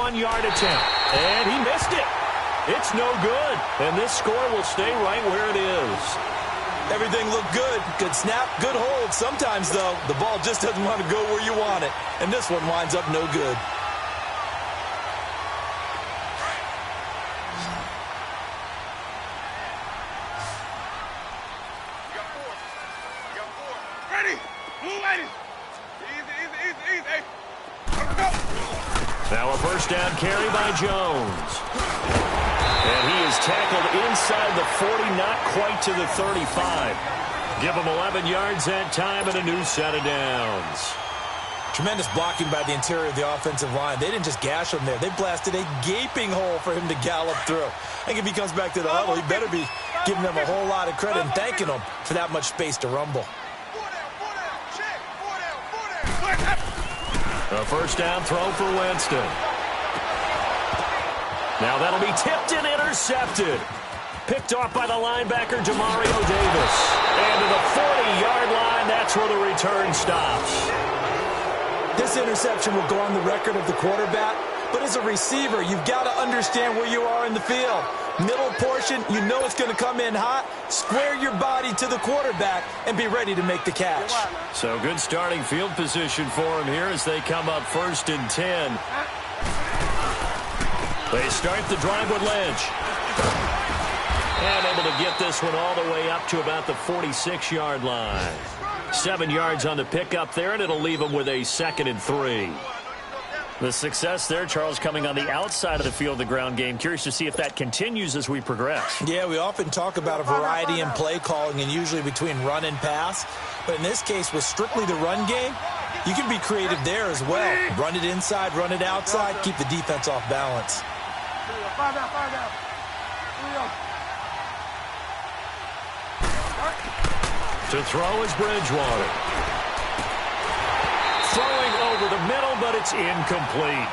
41-yard attempt. And he missed it. It's no good. And this score will stay right where it is. Everything looked good. Good snap, good hold. Sometimes, though, the ball just doesn't want to go where you want it. And this one winds up no good. Now a first down carry by Jones. And he is tackled inside the 40, not quite to the 35. Give him 11 yards that time and a new set of downs. Tremendous blocking by the interior of the offensive line. They didn't just gash him there. They blasted a gaping hole for him to gallop through. I think if he comes back to the huddle, he better be giving them a whole lot of credit and thanking them for that much space to rumble. A first down throw for Winston. Now that'll be tipped and intercepted. Picked off by the linebacker, Demario Davis. And to the 40-yard line, that's where the return stops. This interception will go on the record of the quarterback, but as a receiver, you've got to understand where you are in the field. Middle portion, you know it's going to come in hot. Square your body to the quarterback and be ready to make the catch. So good starting field position for him here as they come up 1st and 10. They start the drive with Lynch. And able to get this one all the way up to about the 46-yard line. 7 yards on the pickup there, and it'll leave them with a 2nd and 3. The success there, Charles, coming on the outside of the field, the ground game. Curious to see if that continues as we progress. Yeah, we often talk about a variety in play calling and usually between run and pass. But in this case, with strictly the run game, you can be creative there as well. Run it inside, run it outside, keep the defense off balance. To throw is Bridgewater. Throwing over the middle, but it's incomplete.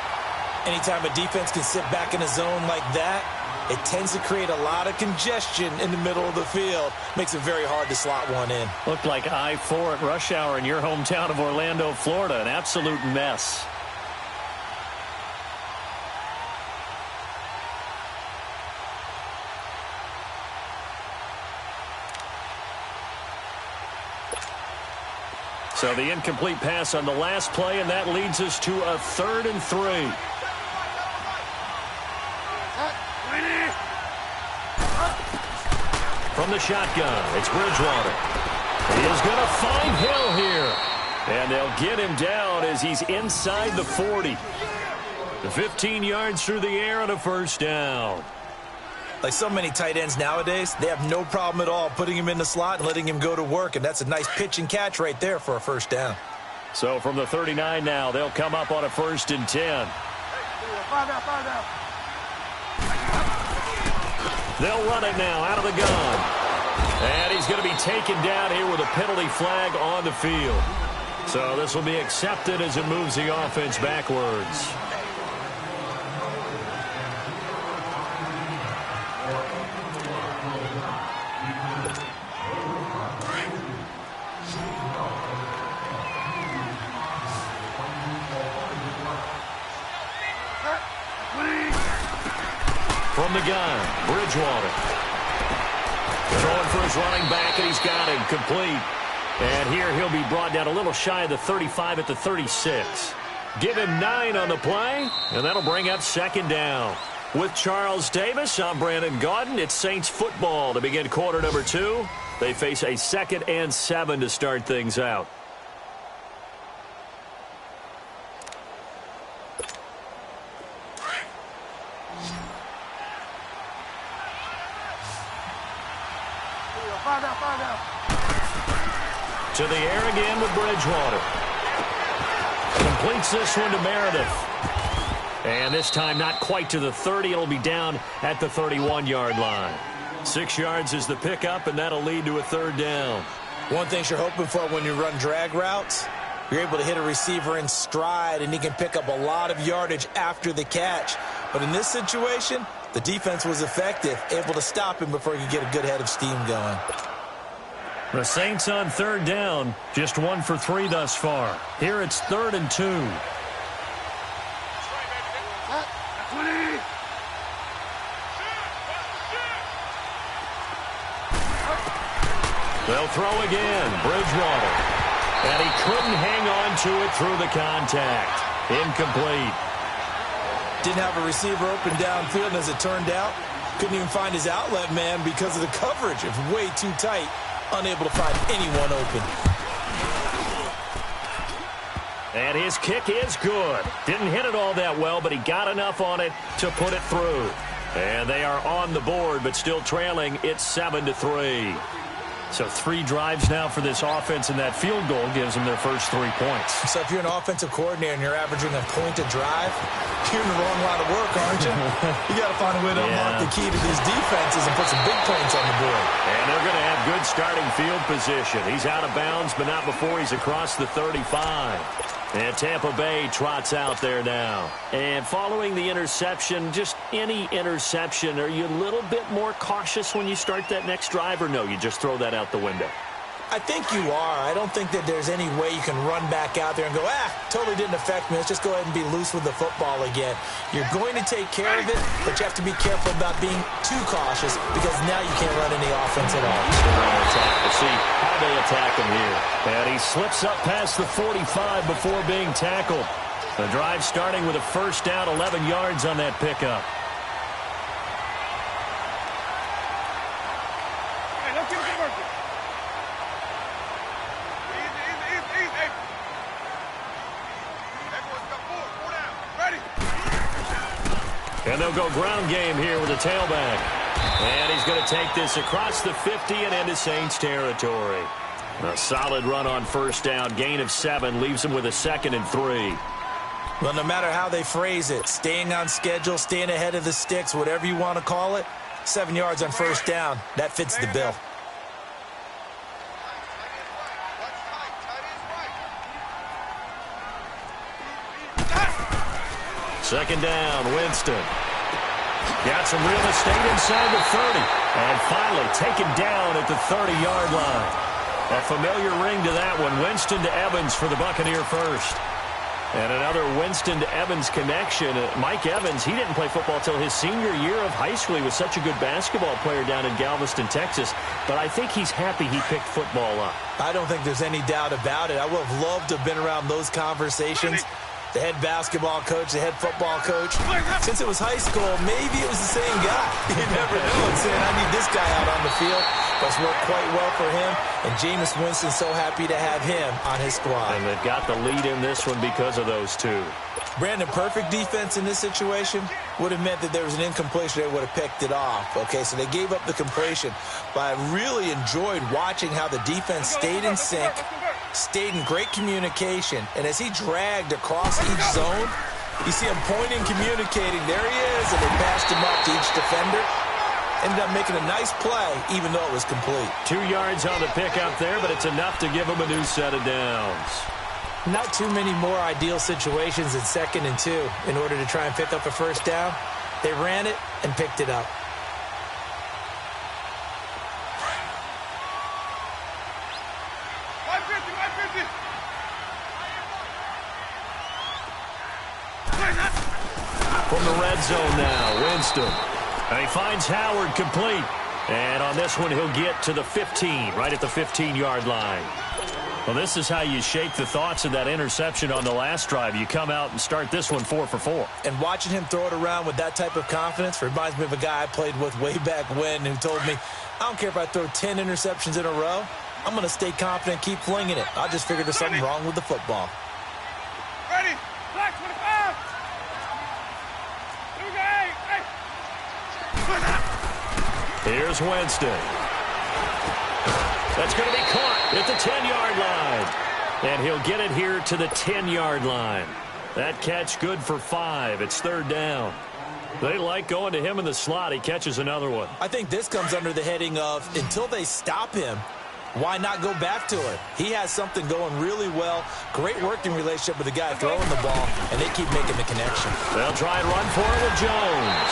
Anytime a defense can sit back in a zone like that, it tends to create a lot of congestion in the middle of the field. Makes it very hard to slot one in. Looked like I-4 at rush hour in your hometown of Orlando, Florida. An absolute mess. So the incomplete pass on the last play, and that leads us to a 3rd and 3. From the shotgun, it's Bridgewater. He is going to find Hill here. And they'll get him down as he's inside the 40. The 15 yards through the air and a first down. Like so many tight ends nowadays, they have no problem at all putting him in the slot and letting him go to work, and that's a nice pitch and catch right there for a first down. So from the 39 now, they'll come up on a 1st and 10. They'll run it now out of the gun. And he's going to be taken down here with a penalty flag on the field. So this will be accepted as it moves the offense backwards. From the gun, Bridgewater. Throwing for his running back, and he's got him complete. And here he'll be brought down a little shy of the 35 at the 36. Give him 9 on the play, and that'll bring up 2nd down. With Charles Davis, I'm Brandon Gaudin. It's Saints football to begin quarter number 2. They face a 2nd and 7 to start things out. To the air again with Bridgewater. Completes this one to Meredith. And this time not quite to the 30. It'll be down at the 31-yard line. 6 yards is the pickup, and that'll lead to a 3rd down. One thing you're hoping for when you run drag routes, you're able to hit a receiver in stride, and he can pick up a lot of yardage after the catch. But in this situation, the defense was effective, able to stop him before he could get a good head of steam going. The Saints on 3rd down, just 1 for 3 thus far. Here it's 3rd and 2. They'll throw again. Bridgewater. And he couldn't hang on to it through the contact. Incomplete. Didn't have a receiver open downfield, and as it turned out, couldn't even find his outlet man because of the coverage. It was way too tight. Unable to find anyone open. And his kick is good. Didn't hit it all that well, but he got enough on it to put it through. And they are on the board, but still trailing. It's 7-3. So 3 drives now for this offense, and that field goal gives them their first 3 points. So if you're an offensive coordinator and you're averaging a point a drive, you're in the wrong line of work, aren't you? You got to find a way to unlock the key to these defenses and put some big points on the board. And they're going to have good starting field position. He's out of bounds, but not before he's across the 35. And Tampa Bay trots out there now. And following the interception, just any interception, are you a little bit more cautious when you start that next drive, or no, you just throw that out the window? I think you are. I don't think that there's any way you can run back out there and go, totally didn't affect me. Let's just go ahead and be loose with the football again. You're going to take care of it, but you have to be careful about being too cautious because now you can't run any offense at all. We'll see how they attack him here. And he slips up past the 45 before being tackled. The drive starting with a first down, 11 yards on that pickup. And they'll go ground game here with a tailback. And he's going to take this across the 50 and into Saints territory. A solid run on first down. Gain of 7 leaves him with a 2nd and 3. Well, no matter how they phrase it, staying on schedule, staying ahead of the sticks, whatever you want to call it, 7 yards on first down, that fits the bill. Second down, Winston. Got some real estate inside the 30. And finally taken down at the 30-yard line. A familiar ring to that one. Winston to Evans for the Buccaneer first. And another Winston to Evans connection. Mike Evans, he didn't play football till his senior year of high school. He was such a good basketball player down in Galveston, Texas. But I think he's happy he picked football up. I don't think there's any doubt about it. I would have loved to have been around those conversations. The head basketball coach, the head football coach. Since it was high school, maybe it was the same guy. You never know. And saying, I need this guy out on the field. That's worked quite well for him. And Jameis Winston's so happy to have him on his squad. And they've got the lead in this one because of those two. Brandon, perfect defense in this situation would have meant that there was an incompletion. They would have picked it off. Okay, so they gave up the completion. But I really enjoyed watching how the defense stayed in sync, stayed in great communication, and as he dragged across each zone, you see him pointing, communicating. There he is, and they passed him up to each defender. Ended up making a nice play, even though it was complete. 2 yards on the pickup there, but it's enough to give him a new set of downs. Not too many more ideal situations in 2nd and 2 in order to try and pick up a first down. They ran it and picked it up. From the red zone now, Winston. And he finds Howard complete. And on this one, he'll get to the 15, right at the 15-yard line. Well, this is how you shake the thoughts of that interception on the last drive. You come out and start this one 4 for 4. And watching him throw it around with that type of confidence reminds me of a guy I played with way back when who told me, I don't care if I throw 10 interceptions in a row. I'm going to stay confident, keep flinging it. I just figured there's something wrong with the football. Ready? Black 25. Here's Winston. That's going to be caught at the 10-yard line. And he'll get it here to the 10-yard line. That catch good for 5. It's 3rd down. They like going to him in the slot. He catches another one. I think this comes under the heading of until they stop him, why not go back to it? He has something going really well. Great working relationship with the guy throwing the ball, and they keep making the connection. They'll try and run for it with Jones.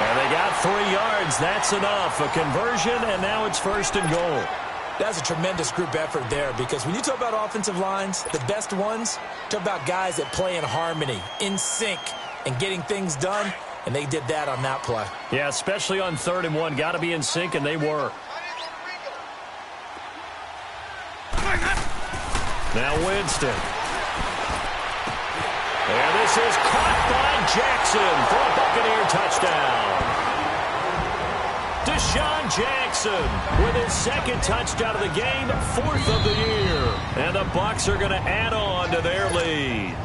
And they got 3 yards. That's enough. A conversion, and now it's 1st and goal. That's a tremendous group effort there because when you talk about offensive lines, the best ones, talk about guys that play in harmony, in sync, and getting things done, and they did that on that play. Yeah, especially on 3rd and 1. Got to be in sync, and they were. Now Winston. And this is caught by Jackson for a Buccaneer touchdown. Deshaun Jackson with his second touchdown of the game, 4th of the year. And the Bucs are going to add on to their lead.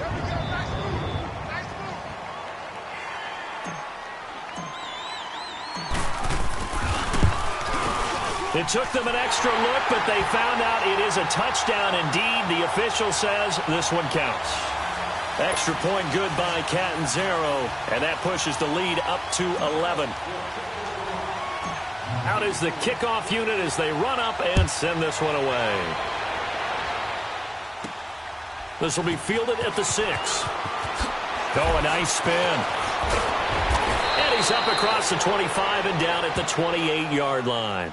It took them an extra look, but they found out it is a touchdown indeed. The official says this one counts. Extra point good by Catanzaro, and that pushes the lead up to 11. Out is the kickoff unit as they run up and send this one away. This will be fielded at the 6. Oh, a nice spin. And he's up across the 25 and down at the 28-yard line.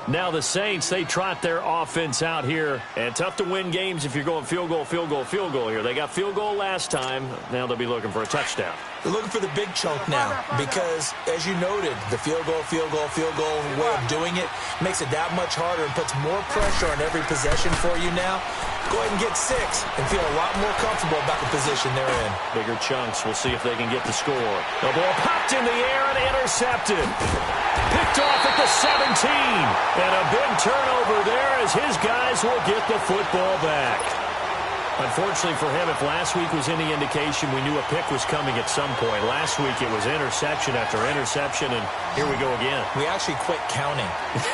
Now the Saints, they trot their offense out here. And tough to win games if you're going field goal, field goal, field goal here. They got field goal last time. Now they'll be looking for a touchdown. They're looking for the big chunk now because, as you noted, the field goal way of doing it makes it that much harder and puts more pressure on every possession for you now. Go ahead and get 6 and feel a lot more comfortable about the position they're in. Bigger chunks. We'll see if they can get the score. The ball popped in the air and intercepted. Picked off at the 17. And a big turnover there as his guys will get the football back. Unfortunately for him, if last week was any indication, we knew a pick was coming at some point. Last week it was interception after interception, and here we go again. We actually quit counting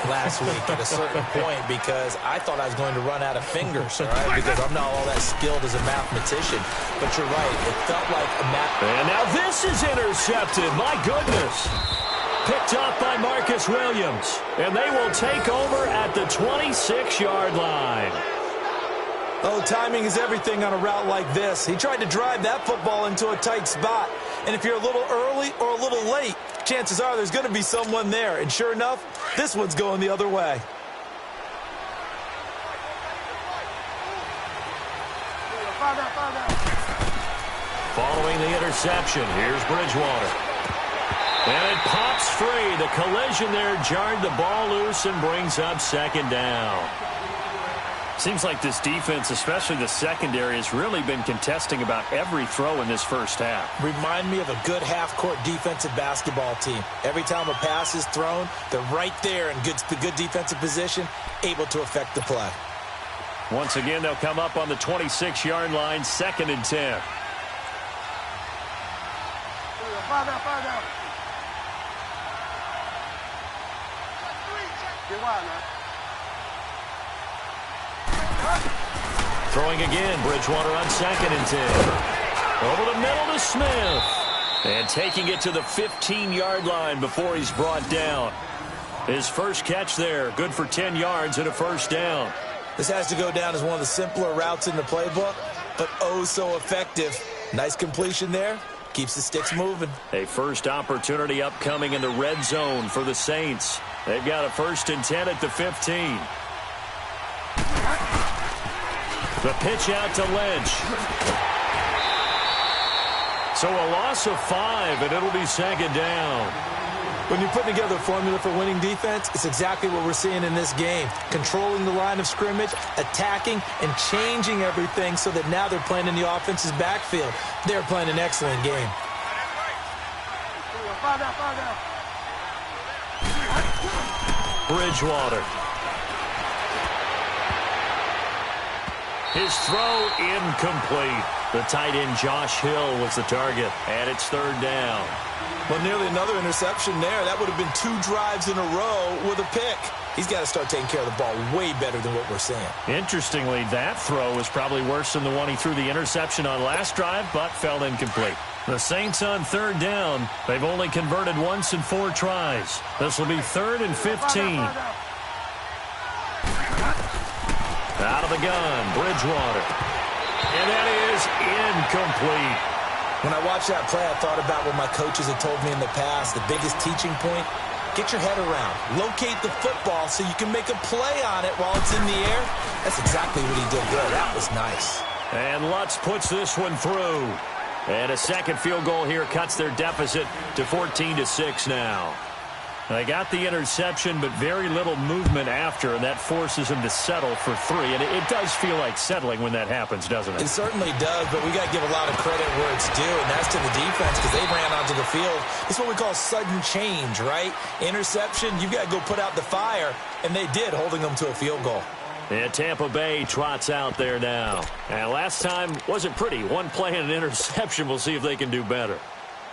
last week at a certain point because I thought I was going to run out of fingers, all right, because I'm not all that skilled as a mathematician. But you're right, it felt like a math. And now this is intercepted. My goodness. Picked up by Marcus Williams. And they will take over at the 26-yard line. Oh, timing is everything on a route like this. He tried to drive that football into a tight spot. And if you're a little early or a little late, chances are there's going to be someone there. And sure enough, this one's going the other way. Following the interception, here's Bridgewater. And it pops free. The collision there jarred the ball loose and brings up 2nd down. Seems like this defense, especially the secondary, has really been contesting about every throw in this first half. Remind me of a good half-court defensive basketball team. Every time a pass is thrown, they're right there in good defensive position, able to affect the play. Once again, they'll come up on the 26-yard line, 2nd and 10. Throwing again, Bridgewater on 2nd and 10. Over the middle to Smith. And taking it to the 15-yard line before he's brought down. His first catch there, good for 10 yards and a first down. This has to go down as one of the simpler routes in the playbook, but oh so effective. Nice completion there. Keeps the sticks moving. A first opportunity upcoming in the red zone for the Saints. They've got a 1st and 10 at the 15. The pitch out to Lynch. So a loss of 5, and it'll be 2nd down. When you're putting together a formula for winning defense, it's exactly what we're seeing in this game. Controlling the line of scrimmage, attacking, and changing everything so that now they're playing in the offense's backfield. They're playing an excellent game. Bridgewater. His throw incomplete. The tight end Josh Hill was the target, and it's 3rd down. Well, nearly another interception there. That would have been 2 drives in a row with a pick. He's got to start taking care of the ball way better than what we're seeing. Interestingly, that throw was probably worse than the one he threw the interception on last drive, but fell incomplete. The Saints on 3rd down. They've only converted once in 4 tries. This will be 3rd and 15. Out of the gun, Bridgewater. And that is incomplete. When I watched that play, I thought about what my coaches had told me in the past. The biggest teaching point, get your head around. Locate the football so you can make a play on it while it's in the air. That's exactly what he did there. That was nice. And Lutz puts this one through. And a second field goal here cuts their deficit to 14-6 now. They got the interception, but very little movement after, and that forces him to settle for 3. And it does feel like settling when that happens, doesn't it? It certainly does, but we got to give a lot of credit where it's due, and that's to the defense because they ran onto the field. It's what we call sudden change, right? Interception, you've got to go put out the fire, and they did, holding them to a field goal. And Tampa Bay trots out there now. And last time wasn't pretty. One play and an interception. We'll see if they can do better.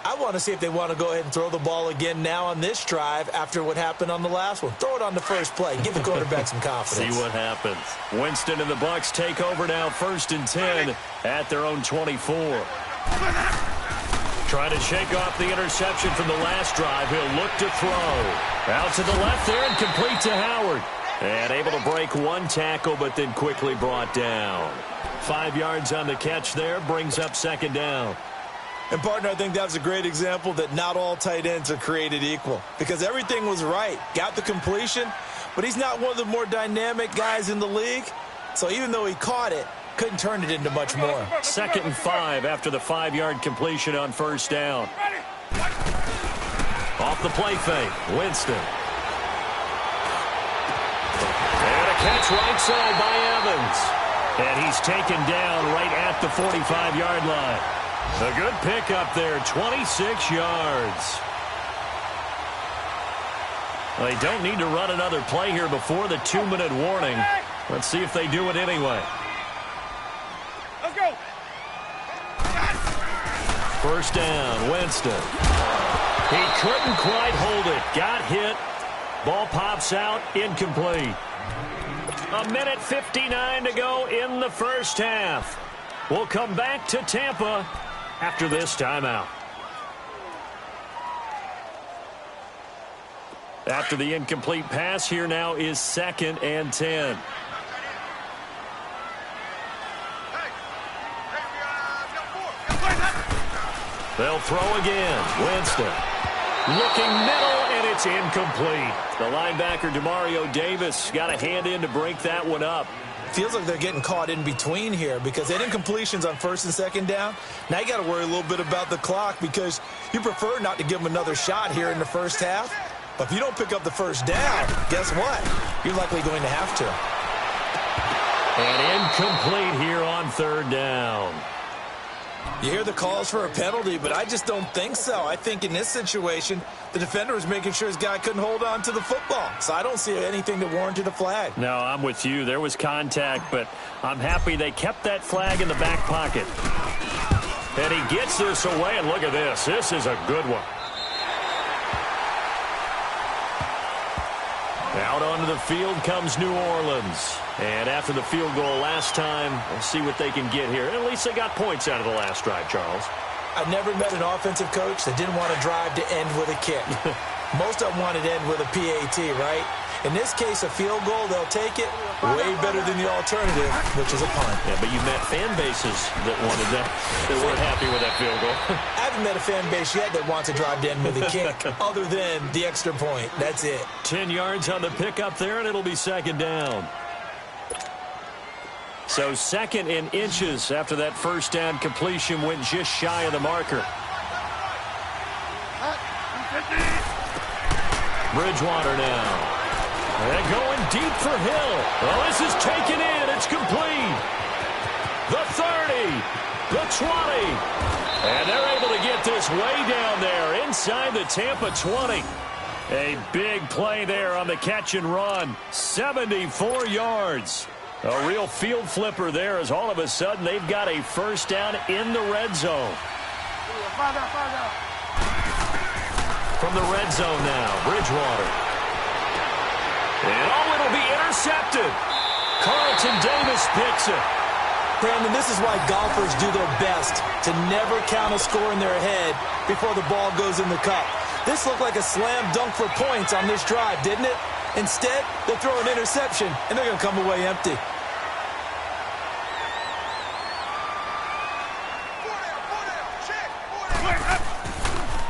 I want to see if they want to go ahead and throw the ball again now on this drive after what happened on the last one. Throw it on the first play. Give the quarterback some confidence. See what happens. Winston and the Bucs take over now, 1st and 10 at their own 24. Trying to shake off the interception from the last drive. He'll look to throw. Out to the left there and complete to Howard. And able to break one tackle, but then quickly brought down. 5 yards on the catch there, brings up 2nd down. And, partner, I think that's a great example that not all tight ends are created equal because everything was right. Got the completion, but he's not one of the more dynamic guys in the league. So even though he caught it, couldn't turn it into much more. 2nd and 5 after the 5-yard completion on 1st down. Off the play fake, Winston. And a catch right side by Evans. And he's taken down right at the 45-yard line. A good pickup there, 26 yards. They don't need to run another play here before the 2-minute warning. Let's see if they do it anyway. Let's go. 1st down, Winston. He couldn't quite hold it. Got hit. Ball pops out, incomplete. 1:59 to go in the first half. We'll come back to Tampa after this timeout. After the incomplete pass, here now is 2nd and 10. They'll throw again. Winston looking middle, and it's incomplete. The linebacker, Demario Davis, got a hand in to break that one up. Feels like they're getting caught in between here because they had incompletions on 1st and 2nd down. Now you got to worry a little bit about the clock because you prefer not to give them another shot here in the first half. But if you don't pick up the 1st down, guess what? You're likely going to have to. And incomplete here on 3rd down. You hear the calls for a penalty, but I just don't think so. I think in this situation, the defender was making sure his guy couldn't hold on to the football. So I don't see anything that warranted a flag. No, I'm with you. There was contact, but I'm happy they kept that flag in the back pocket. And he gets this away, and look at this. This is a good one. Out onto the field comes New Orleans. And after the field goal last time, we'll see what they can get here. At least they got points out of the last drive, Charles. I've never met an offensive coach that didn't want to drive to end with a kick. Most of them wanted to end with a PAT, right? In this case, a field goal, they'll take it way better than the alternative, which is a punt. Yeah, but you met fan bases that wanted that, that weren't happy with that field goal. I haven't met a fan base yet that wants to drive to end with a kick other than the extra point. That's it. 10 yards on the pickup there, and it'll be 2nd down. So 2nd in inches after that 1st down completion went just shy of the marker. Bridgewater now. And going deep for Hill. Well, this is taken in. It's complete. The 30. The 20. And they're able to get this way down there inside the Tampa 20. A big play there on the catch and run. 74 yards. A real field flipper there as all of a sudden they've got a 1st down in the red zone. From the red zone now, Bridgewater. And it'll be intercepted. Carlton Davis picks it. Brandon, this is why golfers do their best to never count a score in their head before the ball goes in the cup. This looked like a slam dunk for points on this drive, didn't it? Instead, they throw an interception, and they're going to come away empty.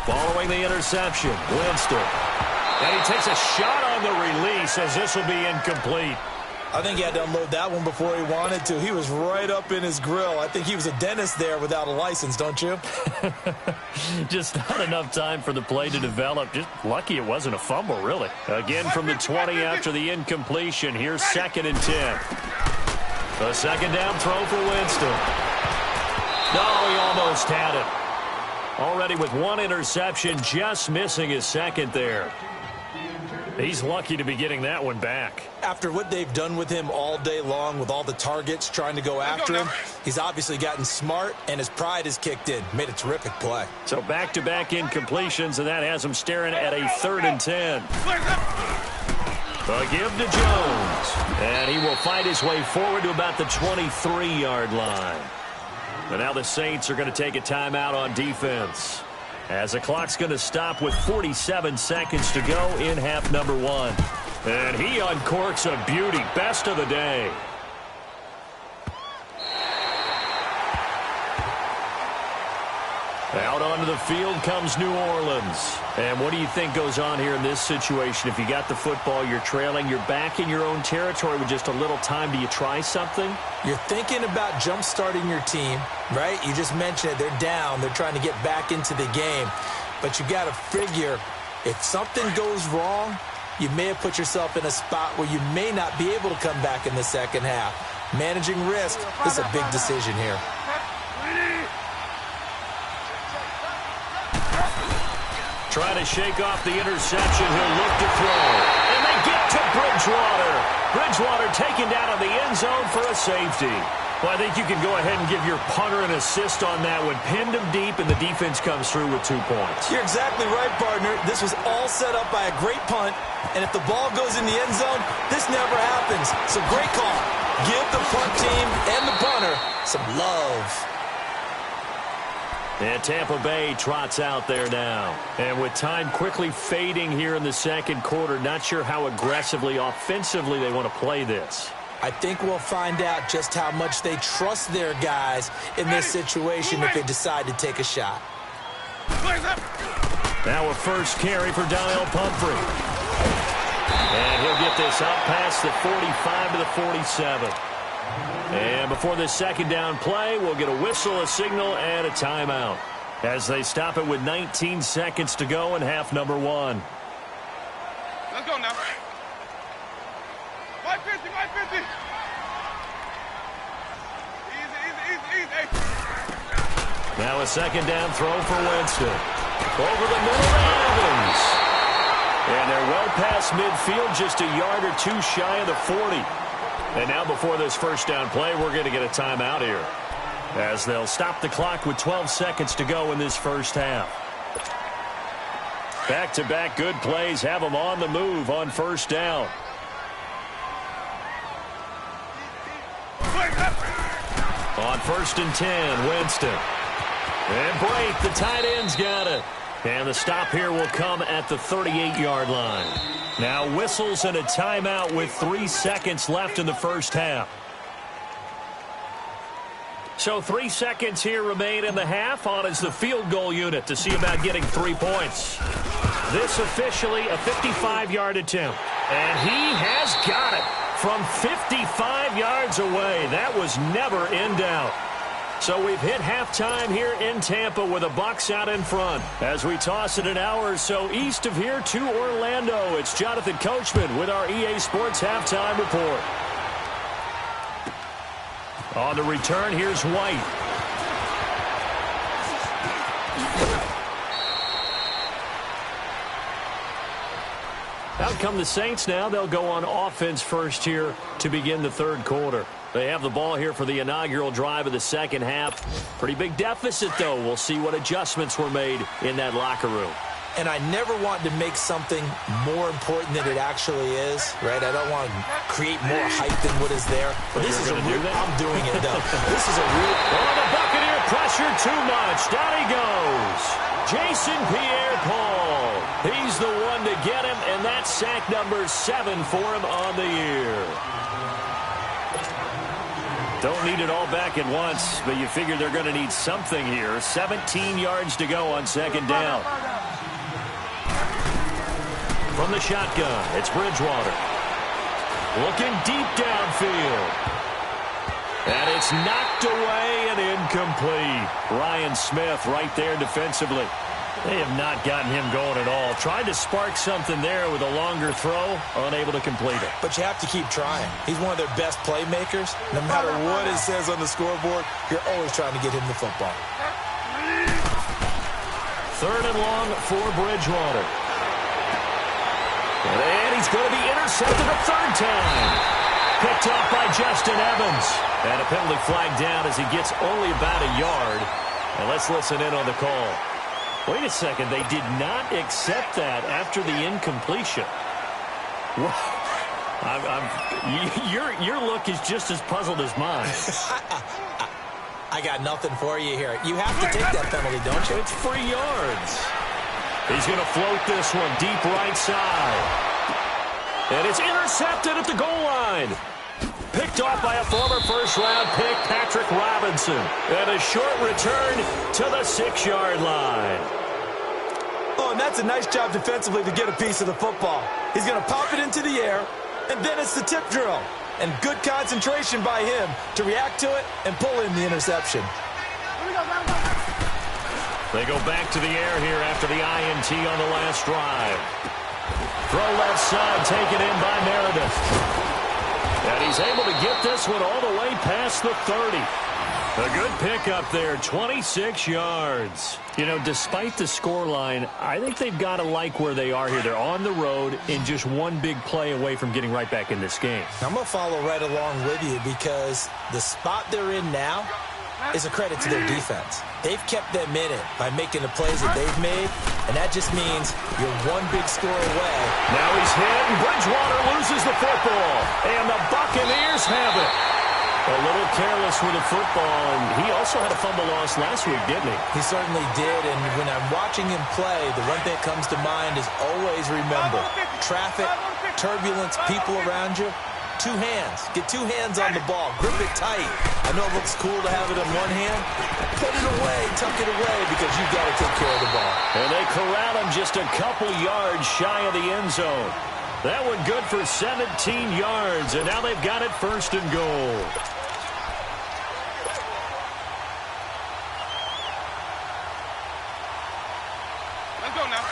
Following the interception, Winston. And he takes a shot on the release as this will be incomplete. I think he had to unload that one before he wanted to. He was right up in his grill. I think he was a dentist there without a license, don't you? Just not enough time for the play to develop. Just lucky it wasn't a fumble, really. Again from the 20 after the incompletion. Here's 2nd and 10. The second down throw for Winston. No, he almost had it. Already with 1 interception, just missing his 2nd there. He's lucky to be getting that one back. After what they've done with him all day long, with all the targets trying to go after him, he's obviously gotten smart, and his pride has kicked in. Made a terrific play. So back-to-back incompletions, and that has him staring at a 3rd and 10. The give to Jones. And he will fight his way forward to about the 23-yard line. But now the Saints are going to take a timeout on defense, as the clock's going to stop with 47 seconds to go in half number 1. And he uncorks a beauty. Best of the day. Out onto the field comes New Orleans. And what do you think goes on here in this situation? If you got the football, you're trailing, you're back in your own territory with just a little time. Do you try something? You're thinking about jump-starting your team, right? You just mentioned it. They're down. They're trying to get back into the game. But you got to figure, if something goes wrong, you may have put yourself in a spot where you may not be able to come back in the second half. Managing risk, this is a big decision here. Trying to shake off the interception. He'll look to throw. And they get to Bridgewater. Bridgewater taken down in the end zone for a safety. Well, I think you can go ahead and give your punter an assist on that one. Pinned him deep, and the defense comes through with 2 points. You're exactly right, partner. This was all set up by a great punt. And if the ball goes in the end zone, this never happens. So great call. Give the punt team and the punter some love. And Tampa Bay trots out there now. And with time quickly fading here in the second quarter, not sure how aggressively, offensively they want to play this. I think we'll find out just how much they trust their guys in this situation if they decide to take a shot. Now a first carry for Donnell Pumphrey. And he'll get this up past the 45 to the 47. And before this second down play, we'll get a whistle, a signal, and a timeout as they stop it with 19 seconds to go in half number 1. Let's go now. 550, 550. Easy. Now a second down throw for Winston. Over the middle to Evans. And they're well past midfield, just a yard or two shy of the 40. And now before this first down play, we're going to get a timeout here, as they'll stop the clock with 12 seconds to go in this first half. Back-to-back good plays have them on the move on first down. On 1st and 10, Winston. And Blake, the tight end's got it. And the stop here will come at the 38-yard line. Now whistles and a timeout with 3 seconds left in the first half. So 3 seconds here remain in the half. On is the field goal unit to see about getting 3 points. This officially a 55-yard attempt. And he has got it from 55 yards away. That was never in doubt. So we've hit halftime here in Tampa with the Bucs out in front. As we toss it an hour or so east of here to Orlando, it's Jonathan Coachman with our EA Sports Halftime Report. On the return, here's White. Out come the Saints now. They'll go on offense first here to begin the third quarter. They have the ball here for the inaugural drive of the second half. Pretty big deficit, though. We'll see what adjustments were made in that locker room. And I never want to make something more important than it actually is, right? I don't want to create more hype than what is there. But this is a real, I'm doing it, though. This is a real... Oh, the Buccaneer pressure too much. Down he goes. Jason Pierre-Paul. He's the one to get him, and that's sack number 7 for him on the year. Don't need it all back at once, but you figure they're going to need something here. 17 yards to go on second down. From the shotgun, it's Bridgewater. Looking deep downfield. And it's knocked away and incomplete. Ryan Smith right there defensively. They have not gotten him going at all. Tried to spark something there with a longer throw, unable to complete it. But you have to keep trying. He's one of their best playmakers. No matter what it says on the scoreboard, you're always trying to get him the football. 3rd and long for Bridgewater. And he's going to be intercepted a 3rd time. Picked off by Justin Evans. And a penalty flag down as he gets only about a yard. And let's listen in on the call. Wait a second. They did not accept that after the incompletion. Your look is just as puzzled as mine. I got nothing for you here. You have to take that penalty, don't you? It's 3 yards. He's going to float this one deep right side. And it's intercepted at the goal line. Picked off by a former first-round pick, Patrick Robinson. And a short return to the 6-yard line. Oh, and that's a nice job defensively to get a piece of the football. He's going to pop it into the air, and then it's the tip drill. And good concentration by him to react to it and pull in the interception. They go back to the air here after the INT on the last drive. Throw left side, taken in by Meredith. And he's able to get this one all the way past the 30. A good pickup there, 26 yards. You know, despite the scoreline, I think they've got to like where they are here. They're on the road and just one big play away from getting right back in this game. I'm going to follow right along with you because the spot they're in now is a credit to their defense. They've kept them in it by making the plays that they've made, and that just means you're one big score away. Now he's hit, and Bridgewater loses the football, and the Buccaneers have it. A little careless with the football, and he also had a fumble loss last week, didn't he? He certainly did, and when I'm watching him play, the one thing that comes to mind is always remember, traffic, turbulence, people around you, 2 hands. Get 2 hands on the ball. Grip it tight. I know it looks cool to have it in one hand. Put it away, tuck it away, because you've got to take care of the ball. And they corral him just a couple yards shy of the end zone. That one good for 17 yards, and now they've got it 1st and goal. Let's go now.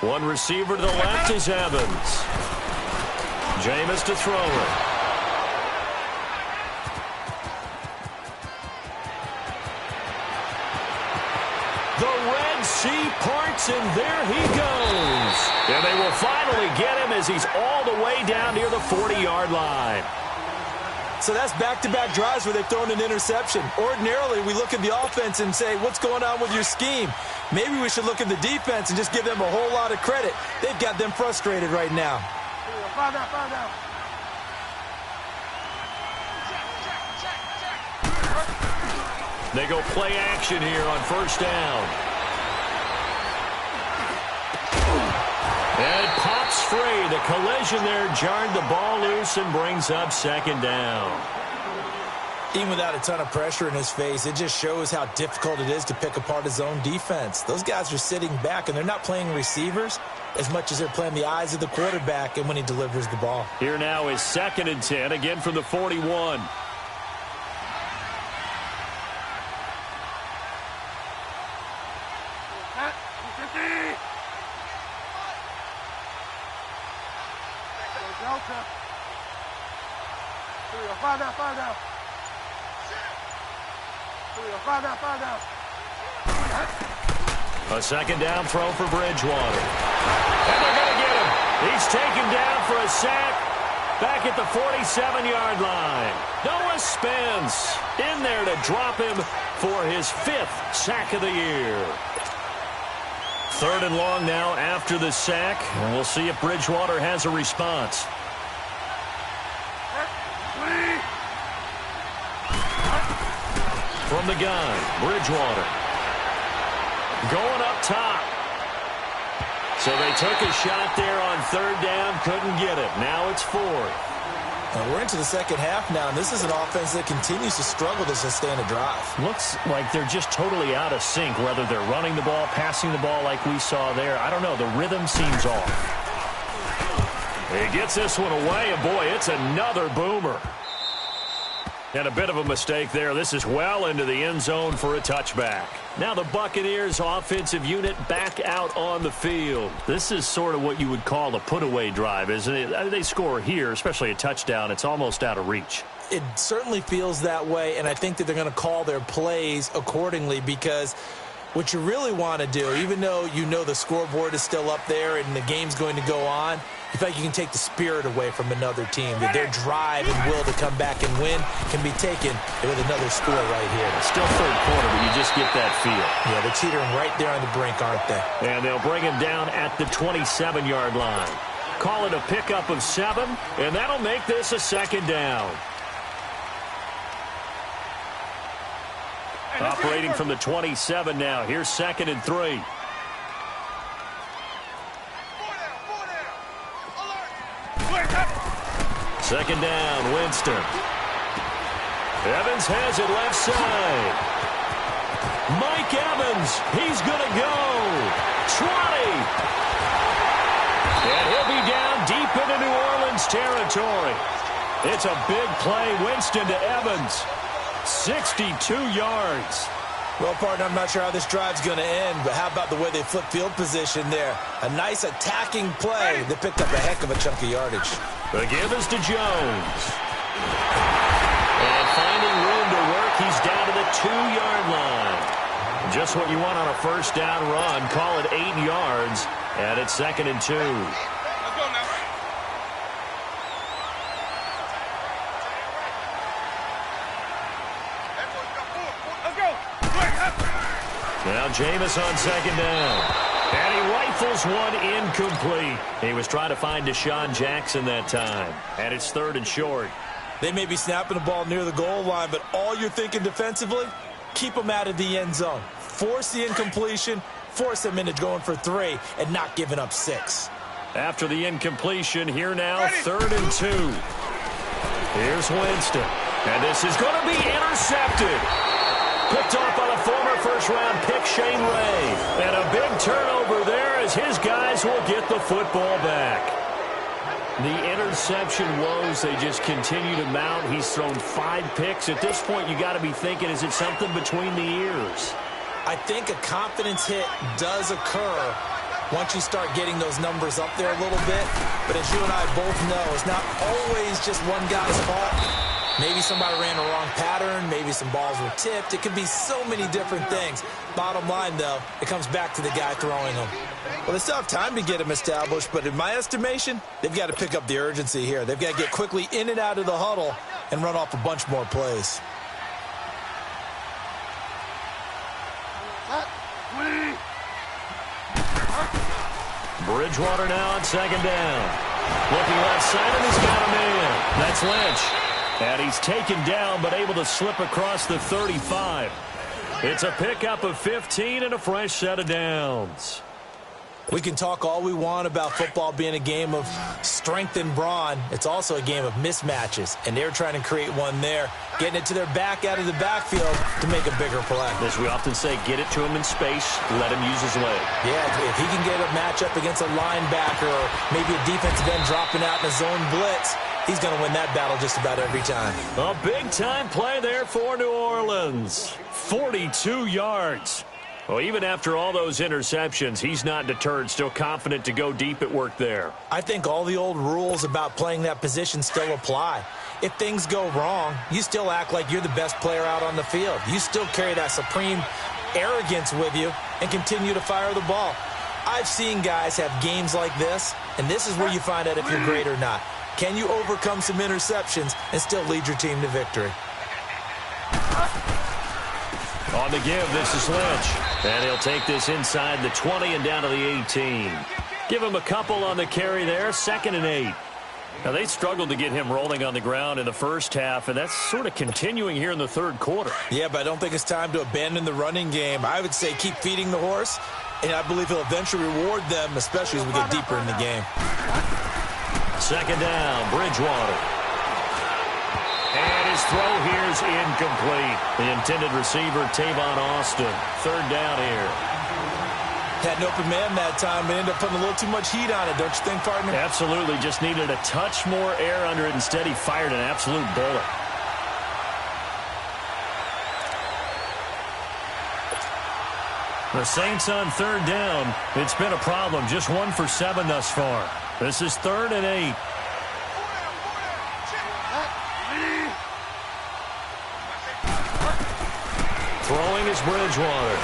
One receiver to the left is Evans. Jameis to throw it. The Red Sea parts, and there he goes. And they will finally get him as he's all the way down near the 40-yard line. So that's back-to-back drives where they've thrown an interception. Ordinarily, we look at the offense and say, what's going on with your scheme? Maybe we should look at the defense and just give them a whole lot of credit. They've got them frustrated right now. Fall down. They go play action here on 1st down. And it pops free. The collision there jarred the ball loose and brings up 2nd down. Even without a ton of pressure in his face, it just shows how difficult it is to pick apart his own defense. Those guys are sitting back, and they're not playing receivers as much as they're playing the eyes of the quarterback and when he delivers the ball. Here now is 2nd and 10, again from the 41. A 2nd down throw for Bridgewater. And they're going to get him. He's taken down for a sack back at the 47-yard line. Noah Spence in there to drop him for his 5th sack of the year. 3rd and long now after the sack, and we'll see if Bridgewater has a response. From the gun, Bridgewater. Going up top. So they took a shot there on 3rd down, couldn't get it. Now it's 4th. And we're into the second half now, and this is an offense that continues to struggle to sustain a drive. Looks like they're just totally out of sync, whether they're running the ball, passing the ball like we saw there. I don't know. The rhythm seems off. He gets this one away, and boy, it's another boomer. And a bit of a mistake there. This is well into the end zone for a touchback. Now the Buccaneers offensive unit back out on the field. This is sort of what you would call a put-away drive, isn't it? They score here, especially a touchdown. It's almost out of reach. It certainly feels that way, and I think that they're going to call their plays accordingly, because what you really want to do, even though you know the scoreboard is still up there and the game's going to go on, you feel like you can take the spirit away from another team, that their drive and will to come back and win can be taken with another score right here. It's still third quarter, but you just get that feel. Yeah, they're teetering right there on the brink, aren't they? And they'll bring him down at the 27-yard line. Call it a pickup of 7, and that'll make this a second down. Operating from the 27 now. Here's 2nd and 3. Second down, Winston. Evans has it left side. Mike Evans, he's going to go. 20. And he'll be down deep into New Orleans territory. It's a big play. Winston to Evans. 62 yards. Well, partner, I'm not sure how this drive's going to end, but how about the way they flip field position there? A nice attacking play that picked up a heck of a chunk of yardage. The give is to Jones. And finding room to work, he's down to the 2-yard line. Just what you want on a first down run. Call it 8 yards, and it's 2nd and 2. Let's go now. Let's go. Now Jameis on 2nd down. And he rifles one incomplete. He was trying to find Deshaun Jackson that time. And it's 3rd and short. They may be snapping the ball near the goal line, but all you're thinking defensively, keep them out of the end zone. Force the incompletion, force them into going for 3, and not giving up 6. After the incompletion, here now, 3rd and 2. Here's Winston. And this is going to be intercepted. Picked off by the former first-round pick, Shane Ray. And a big turnover there as his guys will get the football back. The interception woes, they just continue to mount. He's thrown 5 picks. At this point, you got to be thinking, is it something between the ears? I think a confidence hit does occur once you start getting those numbers up there a little bit. But as you and I both know, it's not always just one guy's fault. Maybe somebody ran a wrong pattern. Maybe some balls were tipped. It could be so many different things. Bottom line, though, it comes back to the guy throwing them. Well, they still have time to get them established, but in my estimation, they've got to pick up the urgency here. They've got to get quickly in and out of the huddle and run off a bunch more plays. Bridgewater now on 2nd down. Looking left side, and he's got a man. That's Lynch. And he's taken down, but able to slip across the 35. It's a pickup of 15 and a fresh set of downs. We can talk all we want about football being a game of strength and brawn. It's also a game of mismatches, and they're trying to create one there, getting it to their back out of the backfield to make a bigger play. As we often say, get it to him in space, let him use his leg. Yeah, if he can get a matchup against a linebacker or maybe a defensive end dropping out in a zone blitz, he's going to win that battle just about every time. A big-time play there for New Orleans. 42 yards. Well, even after all those interceptions, he's not deterred, still confident to go deep at work there. I think all the old rules about playing that position still apply. If things go wrong, you still act like you're the best player out on the field. You still carry that supreme arrogance with you and continue to fire the ball. I've seen guys have games like this, and this is where you find out if you're great or not. Can you overcome some interceptions and still lead your team to victory? On the give, this is Lynch. And he'll take this inside the 20 and down to the 18. Give him a couple on the carry there, 2nd and 8. Now, they struggled to get him rolling on the ground in the first half, and that's sort of continuing here in the third quarter. Yeah, but I don't think it's time to abandon the running game. I would say keep feeding the horse, and I believe he'll eventually reward them, especially as we get deeper in the game. 2nd down, Bridgewater. His throw here's incomplete. The intended receiver, Tavon Austin. Third down here. Had an open man that time, but ended up putting a little too much heat on it, don't you think, partner? Absolutely. Just needed a touch more air under it. Instead, he fired an absolute bullet. The Saints on third down. It's been a problem. Just 1 for 7 thus far. This is 3rd and 8. Throwing is Bridgewater.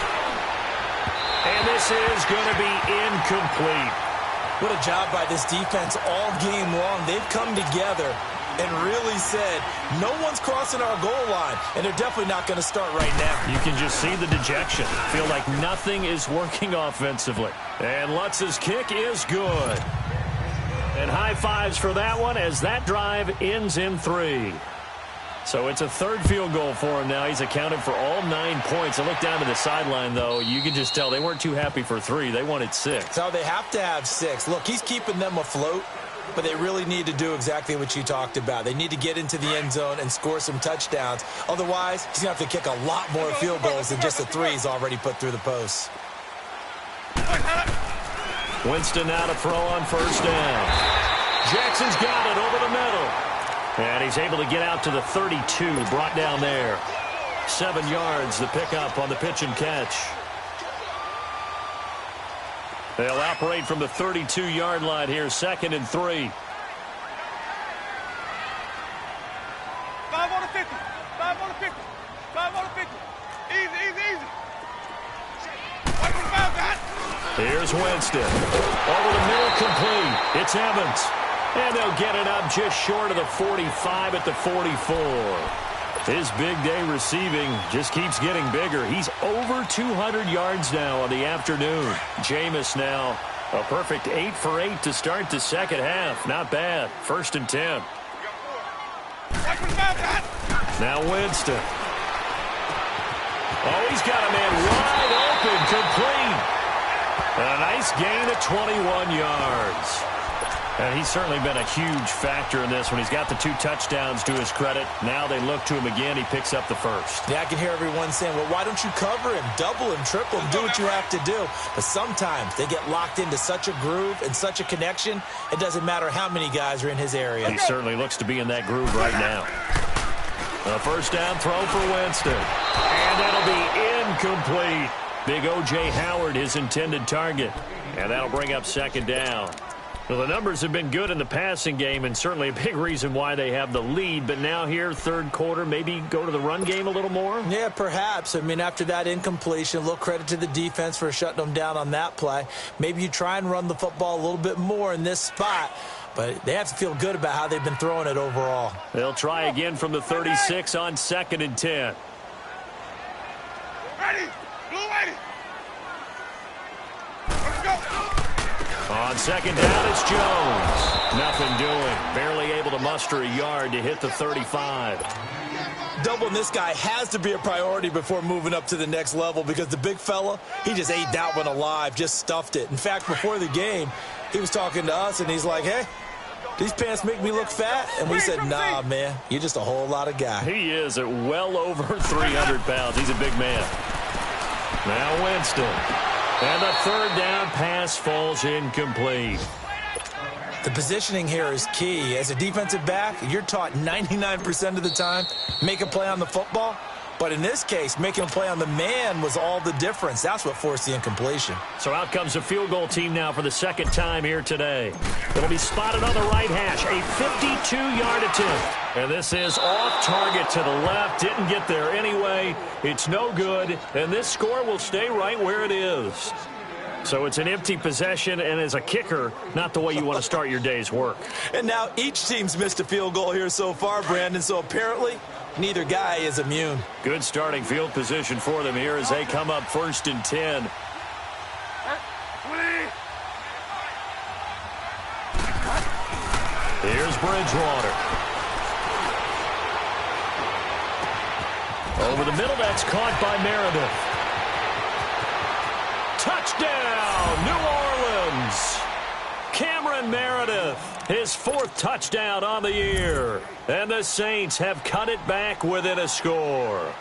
And this is going to be incomplete. What a job by this defense all game long. They've come together and really said, no one's crossing our goal line, and they're definitely not going to start right now. You can just see the dejection. Feel like nothing is working offensively. And Lutz's kick is good. And high fives for that one as that drive ends in 3. So it's a 3rd field goal for him now. He's accounted for all 9 points. I look down to the sideline, though. You can just tell they weren't too happy for 3. They wanted 6. No, they have to have 6. Look, he's keeping them afloat, but they really need to do exactly what you talked about. They need to get into the end zone and score some touchdowns. Otherwise, he's going to have to kick a lot more field goals than just the 3 he's already put through the posts. Winston now to throw on first down. Jackson's got it over the middle. And he's able to get out to the 32, brought down there. 7 yards, the pickup on the pitch and catch. They'll operate from the 32-yard line here, 2nd and 3. 5 on the 50. 5 on the 50. 5 on the 50. Easy, easy, easy. Wait for the foul, guys. Here's Winston. Over the middle, complete. It's Evans. And they'll get it up just short of the 45 at the 44. His big day receiving just keeps getting bigger. He's over 200 yards now on the afternoon. Jameis now a perfect 8 for 8 to start the second half. Not bad. 1st and 10. Now Winston. Oh, he's got a man wide open, complete. And a nice gain of 21 yards. And he's certainly been a huge factor in this one. He's got the 2 touchdowns to his credit. Now they look to him again. He picks up the 1st. Yeah, I can hear everyone saying, well, why don't you cover him, double him, triple him, do what you have to do. But sometimes they get locked into such a groove and such a connection, it doesn't matter how many guys are in his area. He certainly looks to be in that groove right now. A first down throw for Winston. And that'll be incomplete. Big O.J. Howard, his intended target. And that'll bring up 2nd down. Well, the numbers have been good in the passing game, and certainly a big reason why they have the lead. But now here, 3rd quarter, maybe go to the run game a little more? Yeah, perhaps. I mean, after that incompletion, a little credit to the defense for shutting them down on that play. Maybe you try and run the football a little bit more in this spot. But they have to feel good about how they've been throwing it overall. They'll try again from the 36 on 2nd and 10. Ready. Blue ready. Let's go. On 2nd down, it's Jones. Nothing doing. Barely able to muster a yard to hit the 35. Doubling this guy has to be a priority before moving up to the next level because the big fella, he just ate that one alive, just stuffed it. In fact, before the game, he was talking to us, and he's like, hey, these pants make me look fat? And we said, nah, man, you're just a whole lot of guy. He is at well over 300 pounds. He's a big man. Now Winston. And the 3rd down pass falls incomplete. The positioning here is key. As a defensive back, you're taught 99% of the time, make a play on the football. But in this case, making a play on the man was all the difference. That's what forced the incompletion. So out comes the field goal team now for the 2nd time here today. It'll be spotted on the right hash, a 52-yard attempt. And this is off target to the left. Didn't get there anyway. It's no good. And this score will stay right where it is. So it's an empty possession, and as a kicker, not the way you want to start your day's work. And now each team's missed a field goal here so far, Brandon, so apparently neither guy is immune. Good starting field position for them here as they come up 1st and 10. Here's Bridgewater. Over the middle, that's caught by Meredith. Touchdown, New Orleans. Cameron Meredith. His 4th touchdown on the year. And the Saints have cut it back within a score.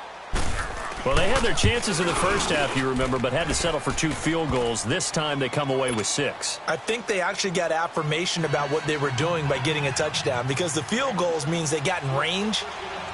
Well, they had their chances in the first half, you remember, but had to settle for 2 field goals. This time they come away with 6. I think they actually got affirmation about what they were doing by getting a touchdown, because the field goals means they got in range